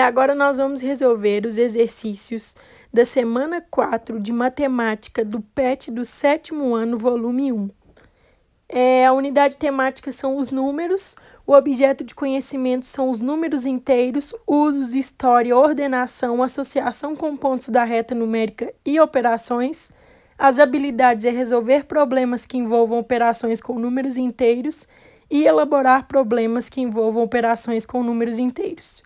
agora nós vamos resolver os exercícios da semana 4 de matemática do PET do 7º ano, volume 1. A unidade temática são os números, o objeto de conhecimento são os números inteiros, usos, história, ordenação, associação com pontos da reta numérica e operações. As habilidades é resolver problemas que envolvam operações com números inteiros e elaborar problemas que envolvam operações com números inteiros.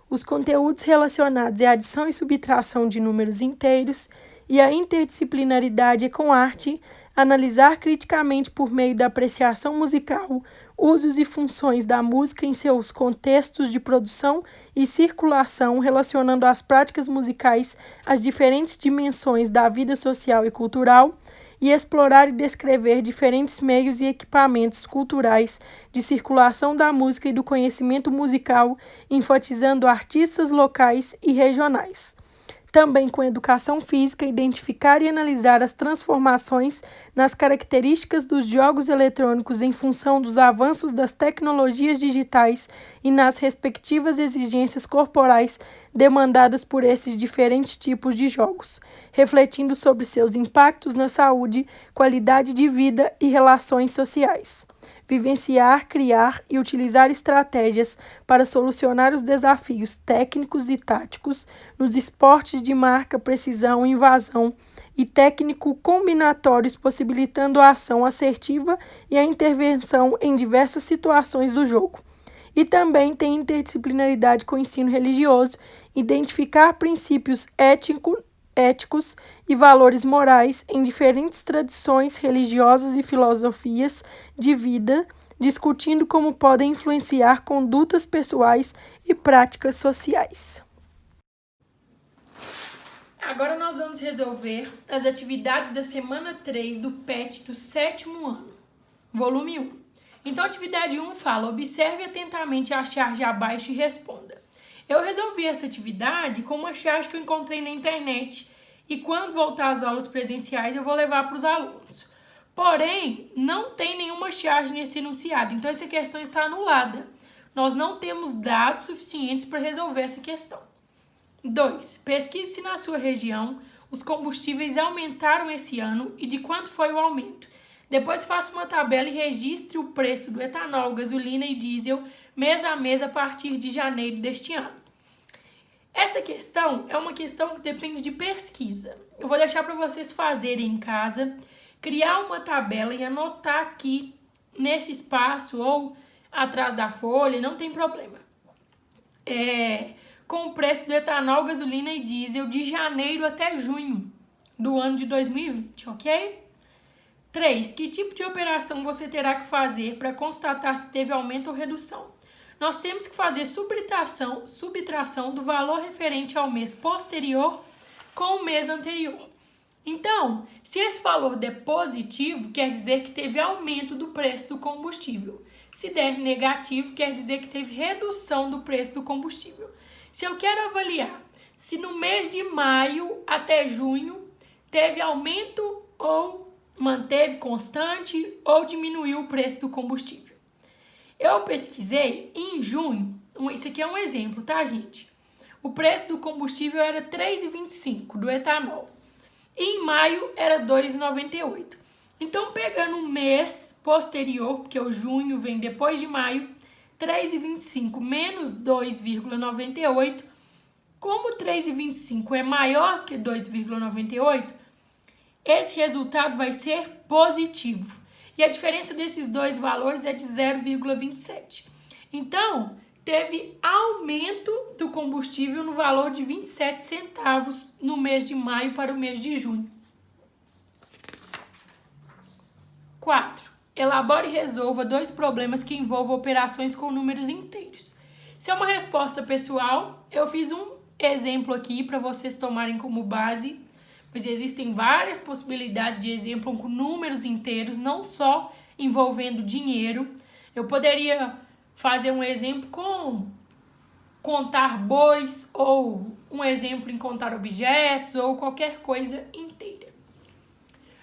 Os conteúdos relacionados é a adição e subtração de números inteiros e a interdisciplinaridade é com arte, analisar criticamente por meio da apreciação musical, usos e funções da música em seus contextos de produção e circulação, relacionando as práticas musicais às diferentes dimensões da vida social e cultural, e explorar e descrever diferentes meios e equipamentos culturais de circulação da música e do conhecimento musical, enfatizando artistas locais e regionais. Também com educação física, identificar e analisar as transformações nas características dos jogos eletrônicos em função dos avanços das tecnologias digitais e nas respectivas exigências corporais demandadas por esses diferentes tipos de jogos, refletindo sobre seus impactos na saúde, qualidade de vida e relações sociais. Vivenciar, criar e utilizar estratégias para solucionar os desafios técnicos e táticos nos esportes de marca, precisão, invasão e técnico combinatórios, possibilitando a ação assertiva e a intervenção em diversas situações do jogo. E também tem interdisciplinaridade com o ensino religioso, identificar princípios éticos e valores morais em diferentes tradições religiosas e filosofias de vida, discutindo como podem influenciar condutas pessoais e práticas sociais. Agora nós vamos resolver as atividades da semana 3 do PET do 7º ano, volume 1. Então, a atividade 1 fala: observe atentamente a charge abaixo e responda. Eu resolvi essa atividade com uma charge que eu encontrei na internet e quando voltar às aulas presenciais eu vou levar para os alunos. Porém, não tem nenhuma charge nesse enunciado, então essa questão está anulada. Nós não temos dados suficientes para resolver essa questão. 2. Pesquise se na sua região os combustíveis aumentaram esse ano e de quanto foi o aumento. Depois faça uma tabela e registre o preço do etanol, gasolina e diesel mês a mês a partir de janeiro deste ano. Essa questão é uma questão que depende de pesquisa. Eu vou deixar para vocês fazerem em casa, criar uma tabela e anotar aqui nesse espaço ou atrás da folha, não tem problema. Com o preço do etanol, gasolina e diesel de janeiro até junho do ano de 2020, ok? 3. Que tipo de operação você terá que fazer para constatar se teve aumento ou redução? Nós temos que fazer subtração do valor referente ao mês posterior com o mês anterior. Então, se esse valor der positivo, quer dizer que teve aumento do preço do combustível. Se der negativo, quer dizer que teve redução do preço do combustível. Se eu quero avaliar se no mês de maio até junho teve aumento ou manteve constante ou diminuiu o preço do combustível. Eu pesquisei em junho, isso aqui é um exemplo, tá, gente? O preço do combustível era R$ 3,25 do etanol. E em maio era R$ 2,98. Então, pegando um mês posterior, porque o junho vem depois de maio, 3,25 menos 2,98, como 3,25 é maior que 2,98, esse resultado vai ser positivo. E a diferença desses dois valores é de 0,27. Então, teve aumento do combustível no valor de 27 centavos no mês de maio para o mês de junho. 4. Elabore e resolva 2 problemas que envolvam operações com números inteiros. Se é uma resposta pessoal, eu fiz um exemplo aqui para vocês tomarem como base, pois existem várias possibilidades de exemplo com números inteiros, não só envolvendo dinheiro. Eu poderia fazer um exemplo com contar bois, ou um exemplo em contar objetos, ou qualquer coisa inteira.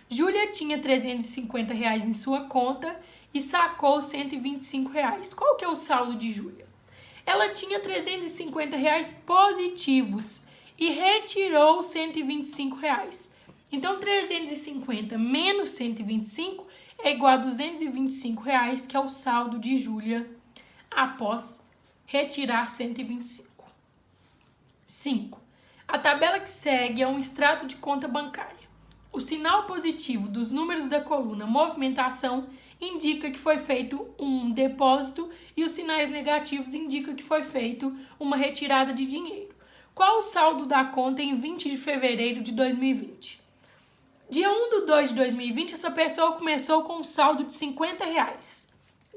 Júlia tinha R$350 em sua conta e sacou R$125. Qual que é o saldo de Júlia? ela tinha R$350 positivos e retirou R$125. Então, 350 menos 125 é igual a R$225, que é o saldo de Júlia após retirar 125. 5. A tabela que segue é um extrato de conta bancária. O sinal positivo dos números da coluna movimentação indica que foi feito um depósito e os sinais negativos indicam que foi feito uma retirada de dinheiro. Qual o saldo da conta em 20 de fevereiro de 2020? Dia 1/2/2020, essa pessoa começou com um saldo de R$50.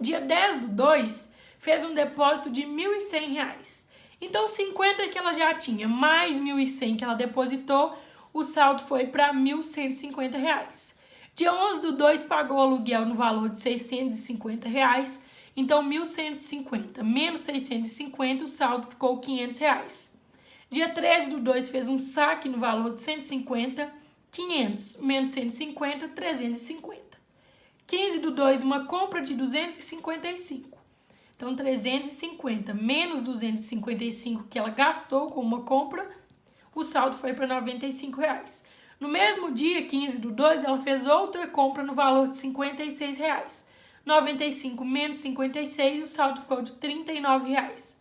Dia 10/2, fez um depósito de R$1.100. Então, 50 que ela já tinha, mais 1.100 que ela depositou, o saldo foi para R$1.150. Dia 11/2, pagou aluguel no valor de R$650. Então, 1.150 menos 650, o saldo ficou R$500. Dia 13/2, fez um saque no valor de 150, 500 menos 150, 350. 15/2, uma compra de 255. Então, 350 menos 255 que ela gastou com uma compra, o saldo foi para R$95. No mesmo dia, 15/2, ela fez outra compra no valor de R$56. 95 menos 56, o saldo ficou de R$39.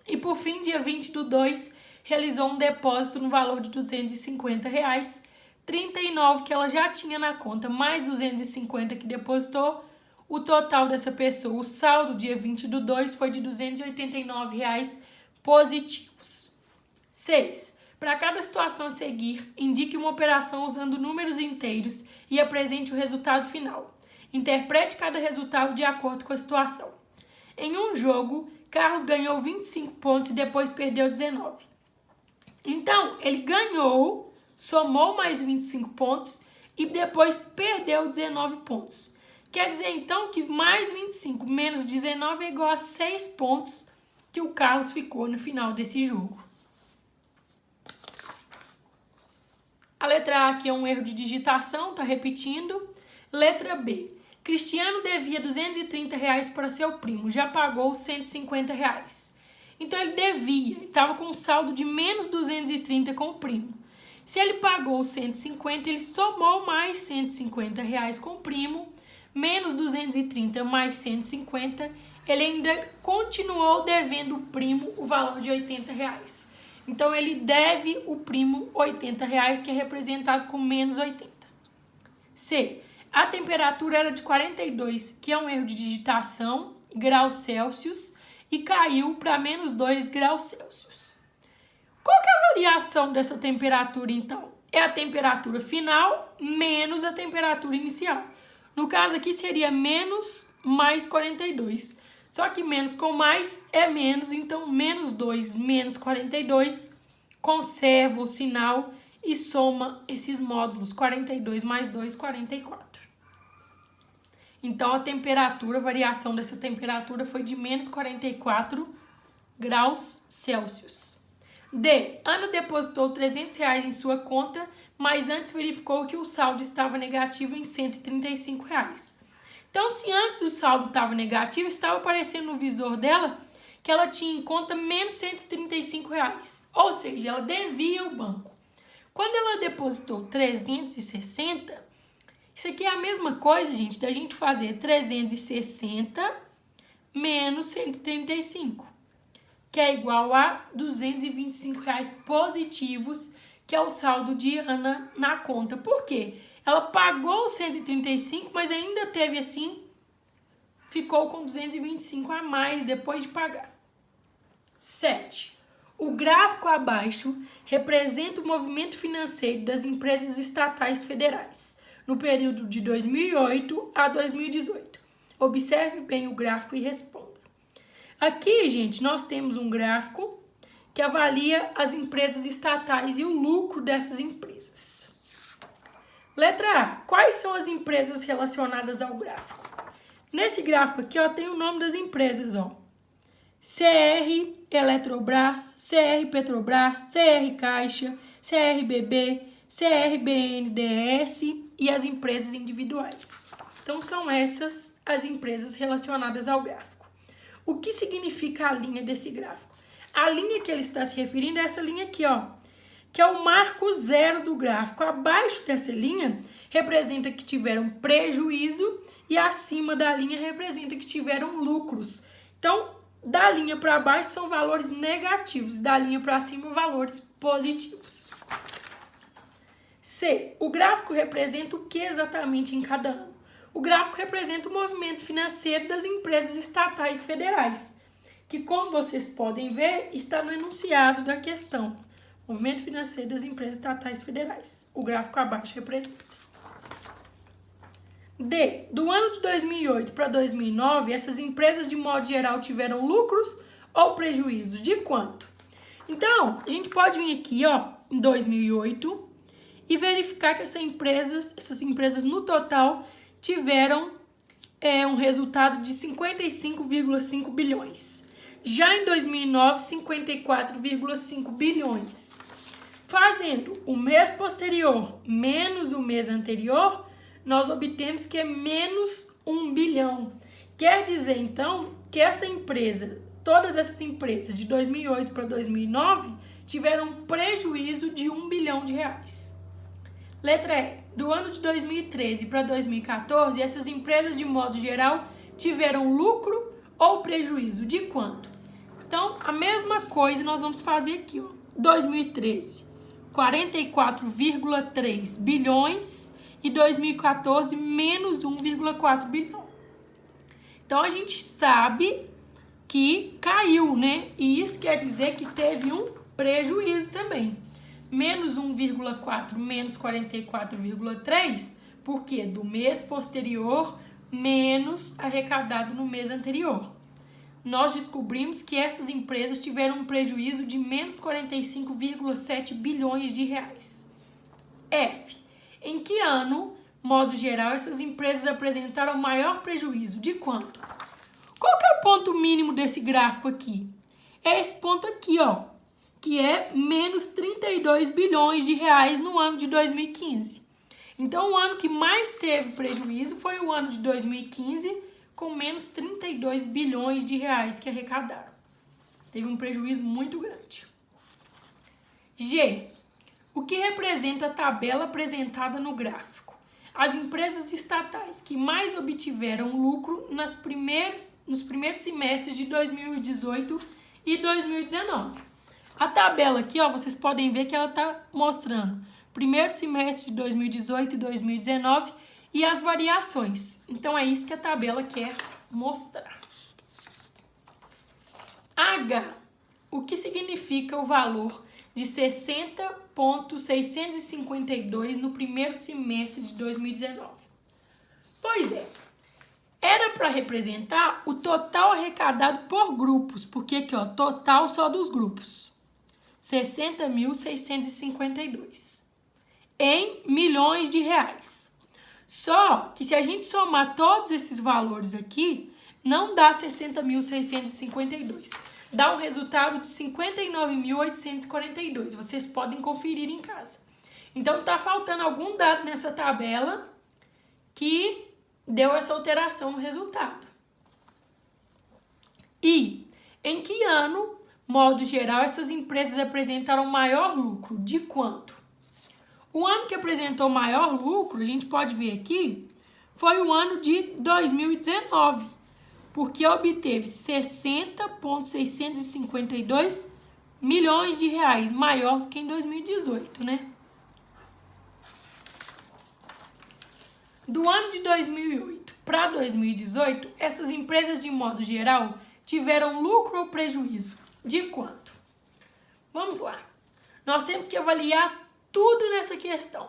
E por fim, dia 20/2, realizou um depósito no valor de R$250, 39 que ela já tinha na conta, mais 250 que depositou. O total dessa pessoa, o saldo dia 20/2, foi de R$289 positivos. 6. Para cada situação a seguir, indique uma operação usando números inteiros e apresente o resultado final. Interprete cada resultado de acordo com a situação. Em um jogo, Carlos ganhou 25 pontos e depois perdeu 19. Então, ele ganhou, somou mais 25 pontos e depois perdeu 19 pontos. Quer dizer, então, que mais 25 menos 19 é igual a 6 pontos que o Carlos ficou no final desse jogo. A letra A aqui é um erro de digitação, tá repetindo. Letra B. Cristiano devia R$230 para seu primo, já pagou R$150. Então, ele devia, estava com um saldo de menos 230 com o primo. Se ele pagou 150, ele somou mais R$150 com o primo, menos 230 mais 150, ele ainda continuou devendo o primo o valor de R$80. Então, ele deve o primo R$80, que é representado com menos 80. C. A temperatura era de 42, que é um erro de digitação, graus Celsius, e caiu para menos 2 graus Celsius. Qual que é a variação dessa temperatura, então? É a temperatura final menos a temperatura inicial. No caso aqui seria menos mais 42. Só que menos com mais é menos, então menos 2 menos 42 conserva o sinal e soma esses módulos. 42 mais 2, 44. Então, a variação dessa temperatura foi de menos 44 graus Celsius. D. Ana depositou R$300 em sua conta, mas antes verificou que o saldo estava negativo em R$135. Então, se antes o saldo estava negativo, estava aparecendo no visor dela que ela tinha em conta menos R$135. Ou seja, ela devia ao banco. Quando ela depositou 360, isso aqui é a mesma coisa, gente, da gente fazer 360 menos 135, que é igual a R$225 positivos, que é o saldo de Ana na conta. Por quê? Ela pagou 135, mas ainda teve assim, ficou com 225 a mais depois de pagar. 7. O gráfico abaixo representa o movimento financeiro das empresas estatais federais no período de 2008 a 2018. Observe bem o gráfico e responda. Aqui, gente, nós temos um gráfico que avalia as empresas estatais e o lucro dessas empresas. Letra A. Quais são as empresas relacionadas ao gráfico? Nesse gráfico aqui, ó, tem o nome das empresas, ó. CR Eletrobras, CR Petrobras, CR Caixa, CRBB, CRBNDES e as empresas individuais. Então, são essas as empresas relacionadas ao gráfico. O que significa a linha desse gráfico? A linha que ele está se referindo é essa linha aqui, ó, que é o marco zero do gráfico. Abaixo dessa linha representa que tiveram prejuízo e acima da linha representa que tiveram lucros. Então, da linha para baixo são valores negativos, da linha para cima valores positivos. C. O gráfico representa o que exatamente em cada ano? O gráfico representa o movimento financeiro das empresas estatais federais, que, como vocês podem ver, está no enunciado da questão. Movimento financeiro das empresas estatais federais. O gráfico abaixo representa. D. Do ano de 2008 para 2009, essas empresas, de modo geral, tiveram lucros ou prejuízos? De quanto? Então, a gente pode vir aqui, ó, em 2008 e verificar que essas empresas no total tiveram um resultado de 55,5 bilhões. Já em 2009, 54,5 bilhões. Fazendo o mês posterior menos o mês anterior, nós obtemos que é menos 1 bilhão. Quer dizer, então, que todas essas empresas de 2008 para 2009 tiveram um prejuízo de 1 bilhão de reais. Letra E. Do ano de 2013 para 2014, essas empresas, de modo geral, tiveram lucro ou prejuízo? De quanto? Então, a mesma coisa nós vamos fazer aqui, ó. 2013, 44,3 bilhões e 2014, menos 1,4 bilhão. Então, a gente sabe que caiu, né? E isso quer dizer que teve um prejuízo também. Menos 1,4 menos 44,3, porque do mês posterior menos arrecadado no mês anterior. Nós descobrimos que essas empresas tiveram um prejuízo de menos 45,7 bilhões de reais. F. Em que ano, modo geral, essas empresas apresentaram maior prejuízo? De quanto? Qual que é o ponto mínimo desse gráfico aqui? É esse ponto aqui, ó, que é menos 32 bilhões de reais no ano de 2015. Então, o ano que mais teve prejuízo foi o ano de 2015, com menos 32 bilhões de reais que arrecadaram. Teve um prejuízo muito grande. G. O que representa a tabela apresentada no gráfico? As empresas estatais que mais obtiveram lucro nos primeiros semestres de 2018 e 2019. A tabela aqui, ó, vocês podem ver que ela está mostrando primeiro semestre de 2018 e 2019 e as variações. Então, é isso que a tabela quer mostrar. H. O que significa o valor de 60,652 no primeiro semestre de 2019? Pois é, era para representar o total arrecadado por grupos, porque aqui, ó, total só dos grupos. 60.652 em milhões de reais. Só que se a gente somar todos esses valores aqui, não dá 60.652. Dá um resultado de 59.842. Vocês podem conferir em casa. Então, tá faltando algum dado nessa tabela que deu essa alteração no resultado. E em que ano, modo geral, essas empresas apresentaram maior lucro? De quanto? O ano que apresentou maior lucro, a gente pode ver aqui, foi o ano de 2019, porque obteve 60,652 milhões de reais, maior do que em 2018, né? Do ano de 2008 para 2018, essas empresas, de modo geral, tiveram lucro ou prejuízo? De quanto? Vamos lá. Nós temos que avaliar tudo nessa questão.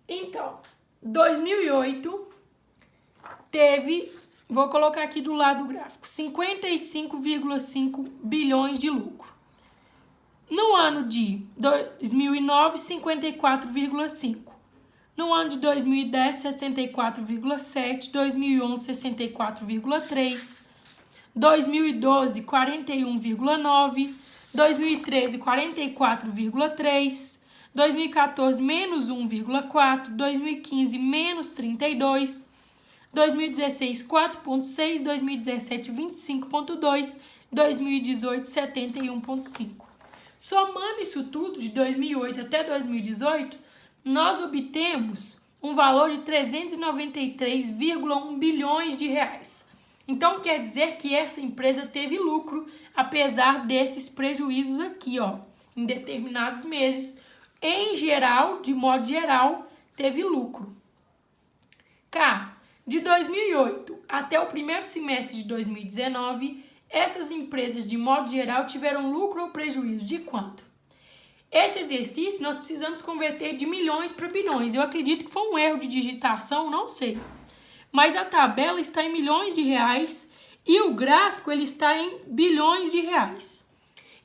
Então, 2008 teve, vou colocar aqui do lado do gráfico, 55,5 bilhões de lucro. No ano de 2009, 54,5. No ano de 2010, 64,7. 2011, 64,3. 2012, 41,9. 2013, 44,3. 2014, menos 1,4. 2015, menos 32. 2016, 4,6, 2017, 25,2, 2018, 71,5. Somando isso tudo, de 2008 até 2018, nós obtemos um valor de 393,1 bilhões de reais. Então, quer dizer que essa empresa teve lucro, apesar desses prejuízos aqui, ó, em determinados meses. Em geral, de modo geral, teve lucro. K. De 2008 até o primeiro semestre de 2019, essas empresas, de modo geral, tiveram lucro ou prejuízo de quanto? Esse exercício nós precisamos converter de milhões para bilhões. Eu acredito que foi um erro de digitação, não sei. Mas a tabela está em milhões de reais e o gráfico ele está em bilhões de reais.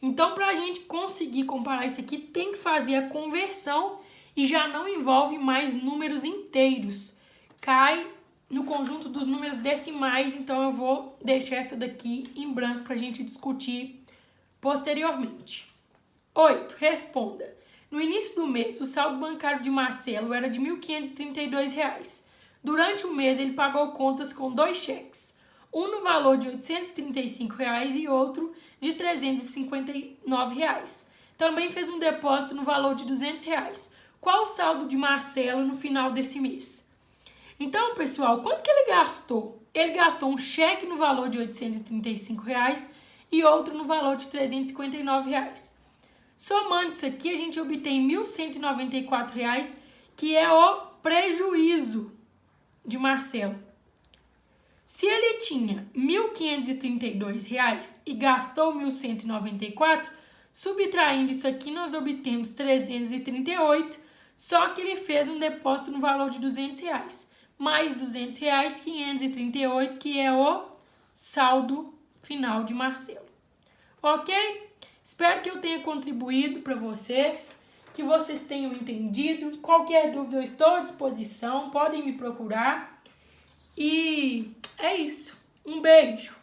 Então, para a gente conseguir comparar isso aqui, tem que fazer a conversão e já não envolve mais números inteiros. Cai no conjunto dos números decimais, então eu vou deixar essa daqui em branco para a gente discutir posteriormente. 8. Responda. No início do mês, o saldo bancário de Marcelo era de R$ 1.532. Durante o mês, ele pagou contas com 2 cheques. Um no valor de R$ 835 e outro de R$ 359. Também fez um depósito no valor de R$ 200. Qual o saldo de Marcelo no final desse mês? Então, pessoal, quanto que ele gastou? Ele gastou um cheque no valor de R$ 835 e outro no valor de R$ 359. Somando isso aqui, a gente obtém R$ 1.194, que é o prejuízo de Marcelo. Se ele tinha R$ 1.532 e gastou R$ 1.194, subtraindo isso aqui, nós obtemos R$ 338, só que ele fez um depósito no valor de R$ 200. Mais R$ 200, 538, que é o saldo final de Marcelo. Ok? Espero que eu tenha contribuído para vocês, que vocês tenham entendido. Qualquer dúvida eu estou à disposição, podem me procurar. E é isso. Um beijo.